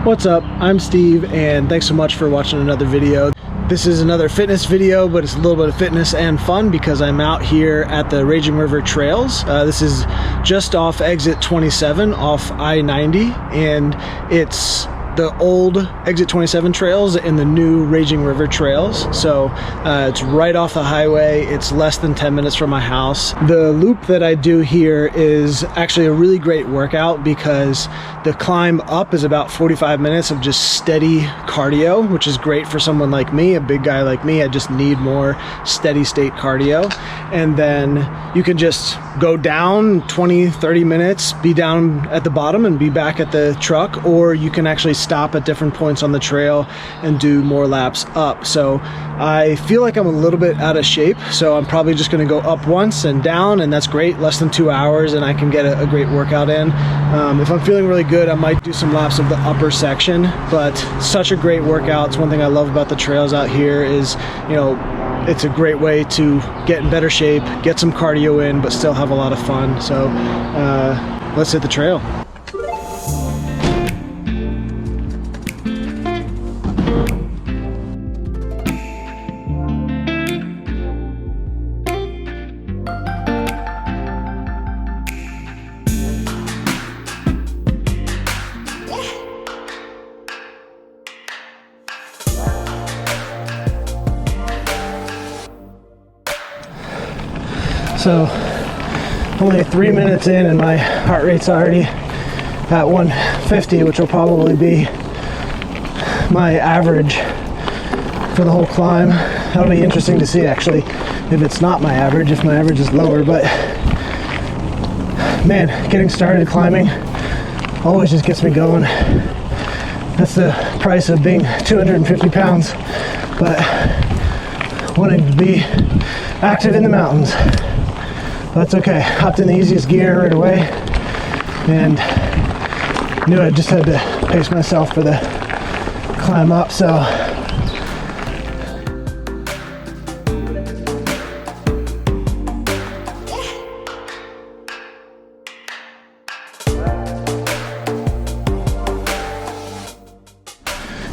What's up? I'm Steve, and thanks so much for watching another video. This is another fitness video, but it's a little bit of fitness and fun because I'm out here at the Raging River Trails. This is just off exit 27 off I-90, and it's the old exit 27 trails and the new Raging River Trails. So it's right off the highway. It's less than 10 minutes from my house. The loop that I do here is actually a really great workout because the climb up is about 45 minutes of just steady cardio, which is great for someone like me, a big guy like me. I just need more steady state cardio. And then you can just go down 20-30 minutes, be down at the bottom and be back at the truck, or you can actually stop at different points on the trail and do more laps up. So I feel like I'm a little bit out of shape, so I'm probably just going to go up once and down, and that's great. Less than 2 hours and I can get a great workout in. If I'm feeling really good, I might do some laps of the upper section, but such a great workout. It's one thing I love about the trails out here is, you know, it's a great way to get in better shape, get some cardio in, but still have a lot of fun. So let's hit the trail. So only 3 minutes in and my heart rate's already at 150, which will probably be my average for the whole climb. That'll be interesting to see actually if it's not my average, if my average is lower. But man, getting started climbing always just gets me going. That's the price of being 250 pounds, but wanting to be active in the mountains. That's okay. Hopped in the easiest gear right away and knew I just had to pace myself for the climb up. So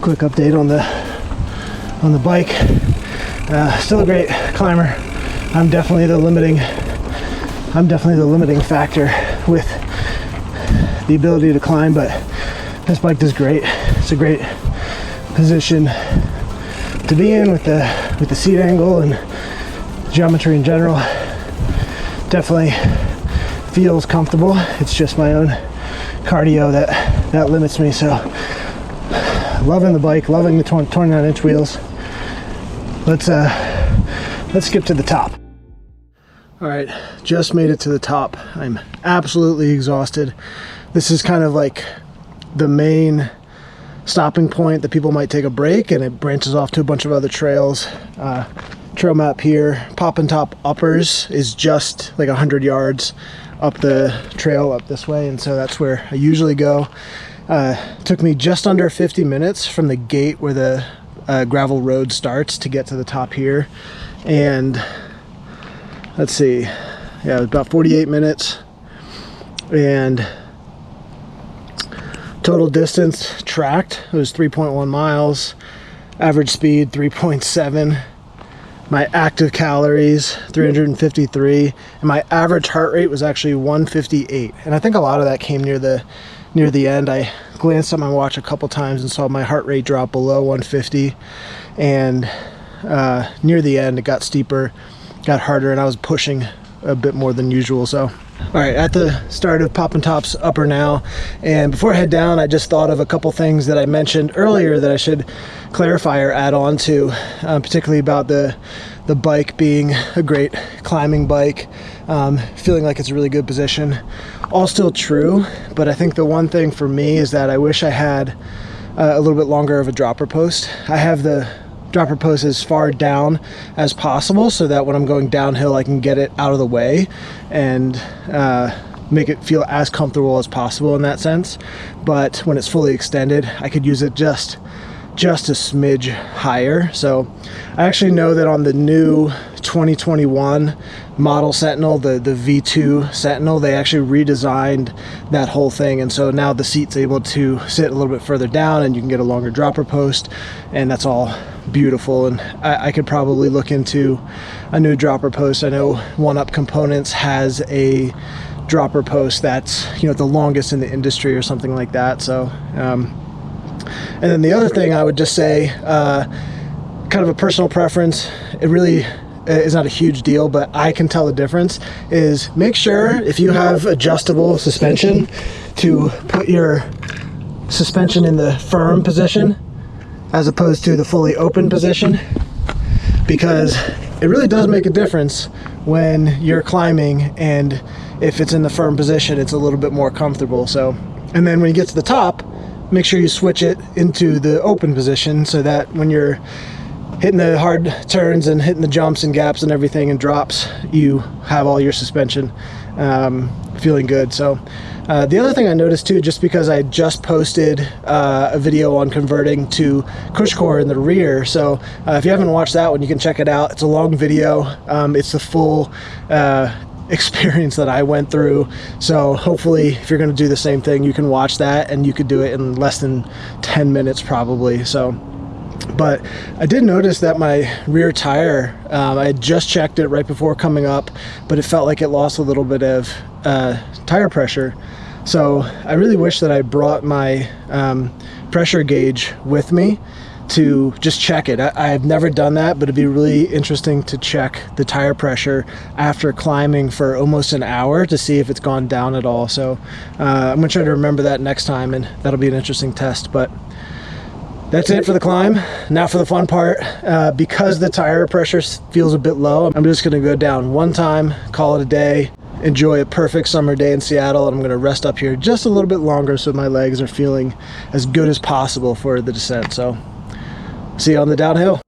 quick update on the bike. Still a great climber. I'm definitely the limiting factor with the ability to climb, but this bike does great. It's a great position to be in with the seat angle and geometry in general. Definitely feels comfortable. It's just my own cardio that limits me. So loving the bike, loving the 29-inch wheels. Let's skip to the top. All right, just made it to the top. I'm absolutely exhausted. This is kind of like the main stopping point that people might take a break, and it branches off to a bunch of other trails. Trail map here, Poppin' Top Uppers is just like 100 yards up the trail up this way, and so that's where I usually go. Took me just under 50 minutes from the gate where the gravel road starts to get to the top here, and let's see, yeah, it was about 48 minutes, and total distance tracked was 3.1 miles, average speed 3.7, my active calories 353, and my average heart rate was actually 158. And I think a lot of that came near the end. I glanced at my watch a couple times and saw my heart rate drop below 150, and near the end it got steeper, got harder, and I was pushing a bit more than usual. So all right, at the start of Poppin' Top's Upper now, and before I head down, I just thought of a couple things that I mentioned earlier that I should clarify or add on to, particularly about the bike being a great climbing bike, feeling like it's a really good position. All still true, but I think the one thing for me is that I wish I had a little bit longer of a dropper post. I have the dropper post as far down as possible so that when I'm going downhill I can get it out of the way and make it feel as comfortable as possible in that sense. But when it's fully extended, I could use it just just a smidge higher. So I actually know that on the new 2021 model Sentinel, the V2 Sentinel, they actually redesigned that whole thing, and so now the seat's able to sit a little bit further down and you can get a longer dropper post, and that's all beautiful. And I could probably look into a new dropper post. I know One Up Components has a dropper post that's, you know, the longest in the industry or something like that. So and then the other thing I would just say, kind of a personal preference, it really is not a huge deal, but I can tell the difference, is make sure if you have adjustable suspension to put your suspension in the firm position as opposed to the fully open position, because it really does make a difference when you're climbing, and if it's in the firm position it's a little bit more comfortable. So, and then when you get to the top, make sure you switch it into the open position so that when you're hitting the hard turns and hitting the jumps and gaps and everything and drops, you have all your suspension feeling good. So the other thing I noticed too, just because I just posted a video on converting to CushCore in the rear, so if you haven't watched that one, you can check it out. It's a long video. It's the full experience that I went through, so hopefully if you're going to do the same thing, you can watch that and you could do it in less than 10 minutes probably. So, but I did notice that my rear tire, I had just checked it right before coming up, but it felt like it lost a little bit of tire pressure. So I really wish that I brought my pressure gauge with me to just check it. I've never done that, but it'd be really interesting to check the tire pressure after climbing for almost an hour to see if it's gone down at all. So I'm gonna try to remember that next time, and that'll be an interesting test. But that's it for the climb. Now for the fun part, because the tire pressure feels a bit low, I'm just gonna go down one time, call it a day, enjoy a perfect summer day in Seattle, and I'm gonna rest up here just a little bit longer so my legs are feeling as good as possible for the descent. So see you on the downhill.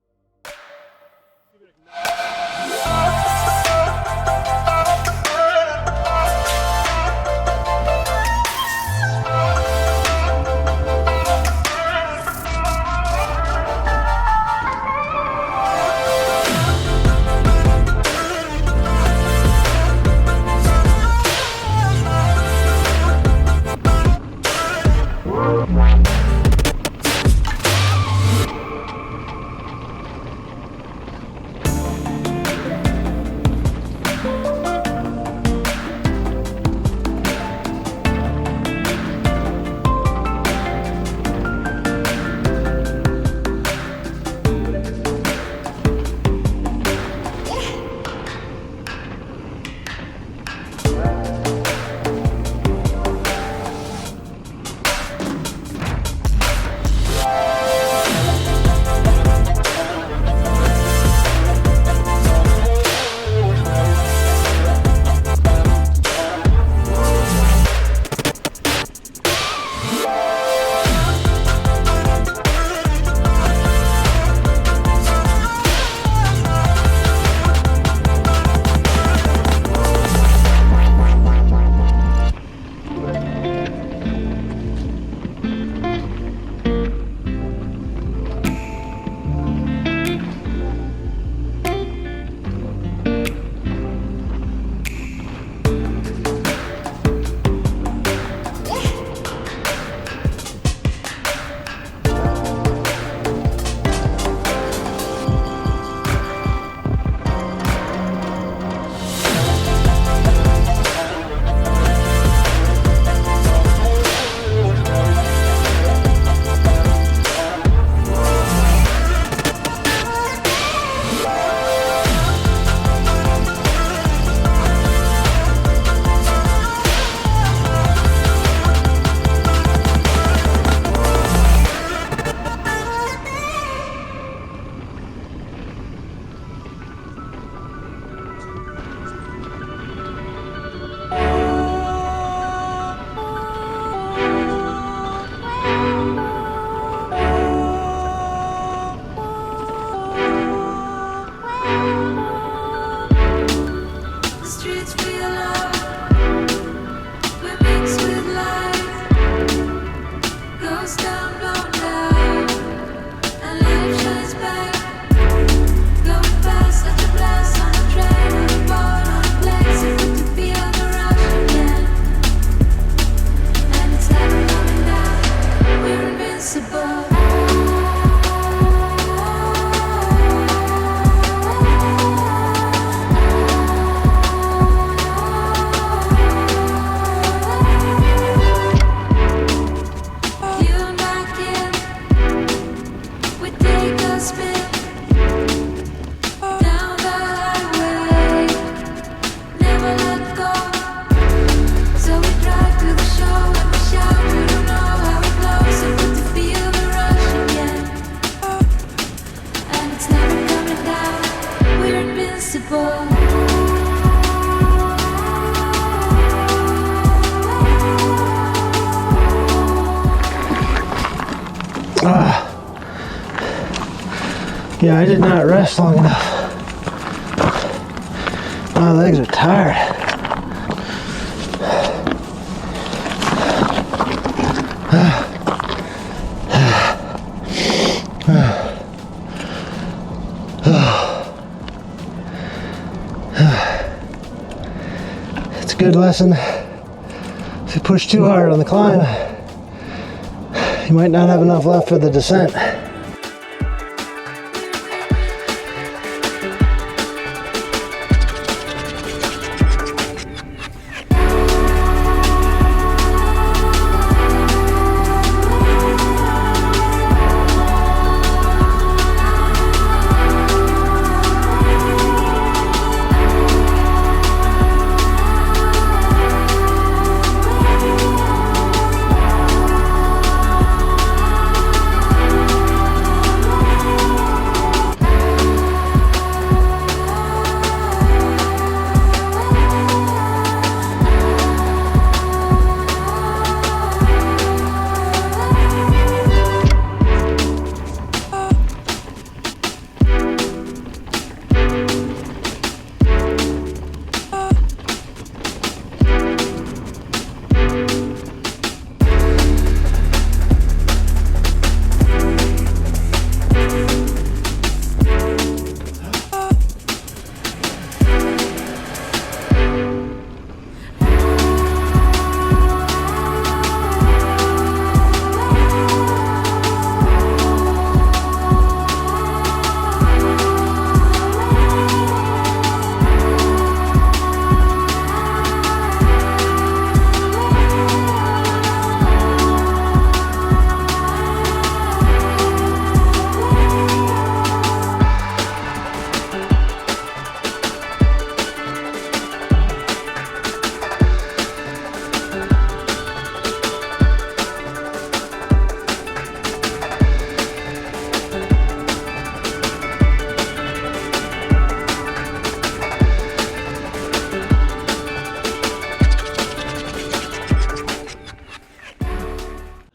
Yeah, I did not rest long enough. My legs are tired. It's a good lesson. If you push too hard on the climb, you might not have enough left for the descent.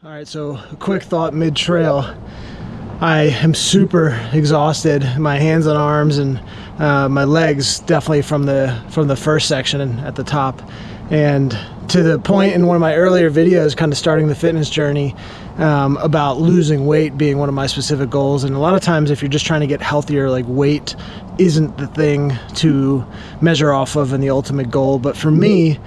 Alright, so a quick thought mid-trail. I am super exhausted. My hands and arms and my legs definitely from the first section at the top. And to the point in one of my earlier videos, kind of starting the fitness journey, about losing weight being one of my specific goals. And a lot of times if you're just trying to get healthier, like weight isn't the thing to measure off of and the ultimate goal. But for me,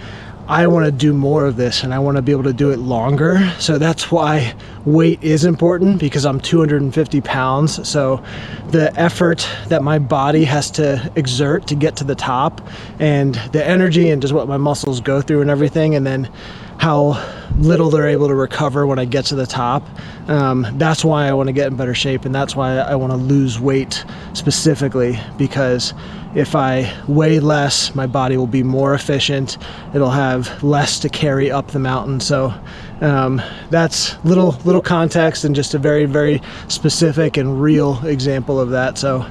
I want to do more of this and I want to be able to do it longer. So that's why weight is important, because I'm 250 pounds. So the effort that my body has to exert to get to the top, and the energy and just what my muscles go through and everything, and then how little they're able to recover when I get to the top. That's why I want to get in better shape, and that's why I want to lose weight specifically, because if I weigh less, my body will be more efficient. It'll have less to carry up the mountain. So that's little context and just a very, very specific and real example of that. So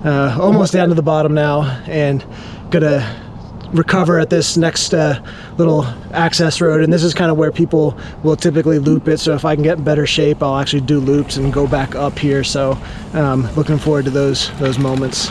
almost down to the bottom now, and gonna recover at this next little access road, and this is kind of where people will typically loop it. So if I can get in better shape, I'll actually do loops and go back up here. So looking forward to those moments.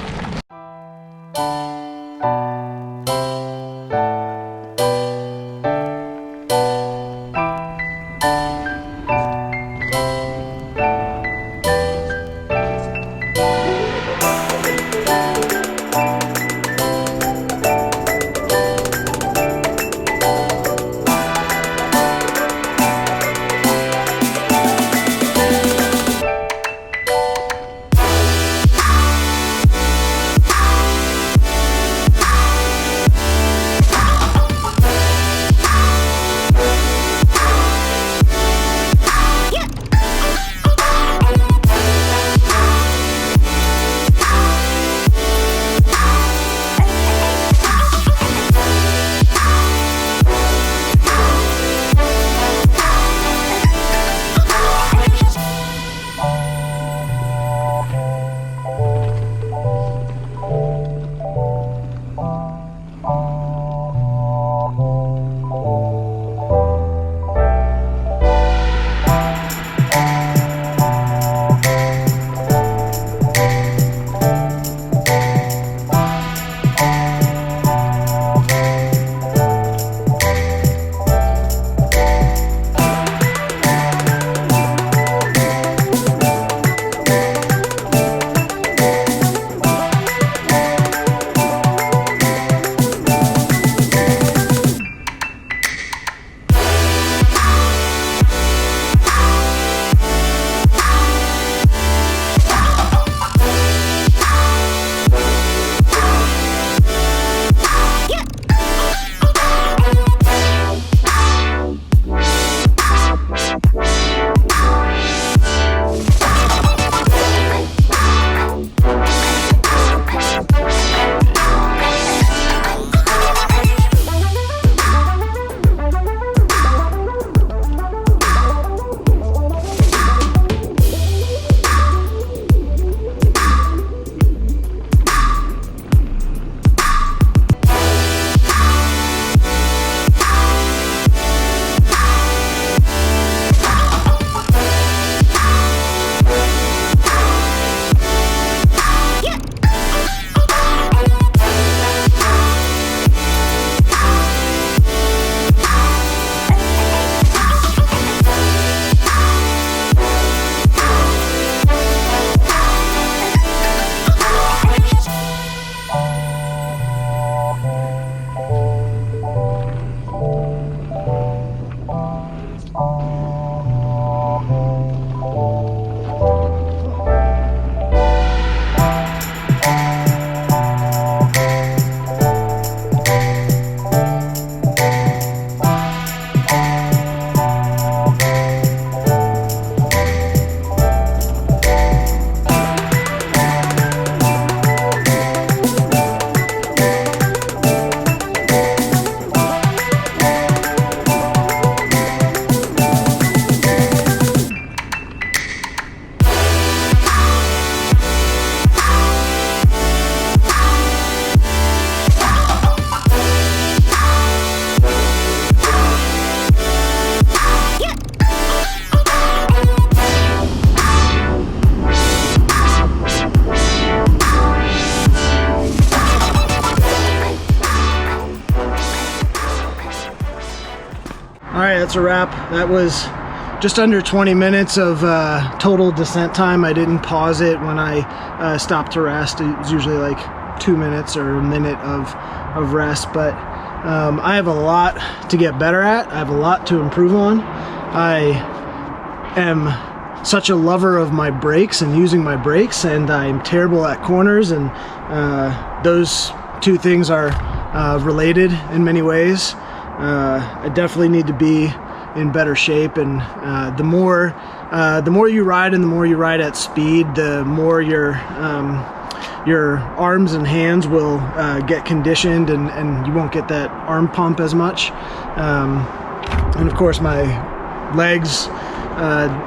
a wrap. That was just under 20 minutes of total descent time. I didn't pause it when I stopped to rest. It was usually like 2 minutes or a minute of rest, but I have a lot to get better at. I have a lot to improve on. I am such a lover of my brakes and using my brakes, and I'm terrible at corners, and those two things are related in many ways. I definitely need to be in better shape, and the more you ride and the more you ride at speed, the more your arms and hands will get conditioned, and you won't get that arm pump as much. And of course my legs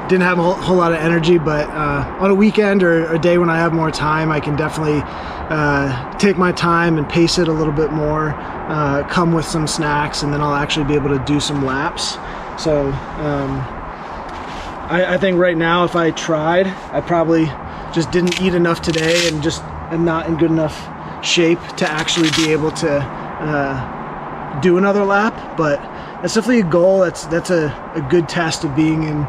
didn't have a whole lot of energy, but on a weekend or a day when I have more time, I can definitely take my time and pace it a little bit more, come with some snacks, and then I'll actually be able to do some laps. So I think right now, if I tried, I probably just didn't eat enough today and just am not in good enough shape to actually be able to do another lap. But that's definitely a goal. That's a good test of being in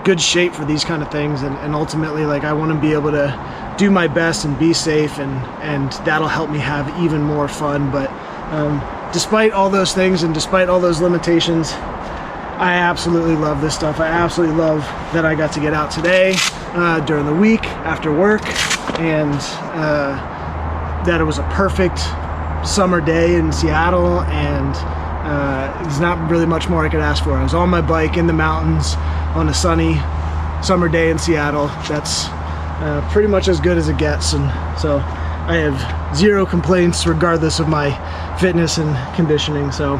good shape for these kind of things, and ultimately, like, I want to be able to do my best and be safe, and that'll help me have even more fun. But despite all those things and despite all those limitations, I absolutely love this stuff. I absolutely love that I got to get out today during the week after work, and that it was a perfect summer day in Seattle, and there's not really much more I could ask for. I was on my bike in the mountains on a sunny summer day in Seattle. That's pretty much as good as it gets, and so I have zero complaints regardless of my fitness and conditioning. So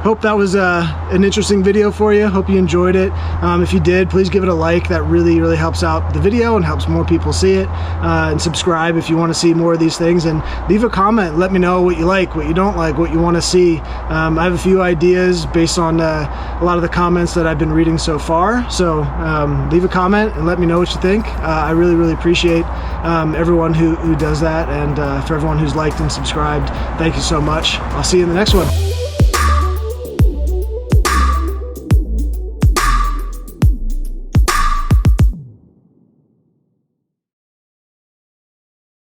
hope that was an interesting video for you. Hope you enjoyed it. If you did, please give it a like. That really helps out the video and helps more people see it. And subscribe if you want to see more of these things, and leave a comment. Let me know what you like, what you don't like, what you want to see. I have a few ideas based on a lot of the comments that I've been reading so far. So leave a comment and let me know what you think. I really appreciate everyone who does that, and for everyone who's liked and subscribed, thank you so much. I'll see you in the next one.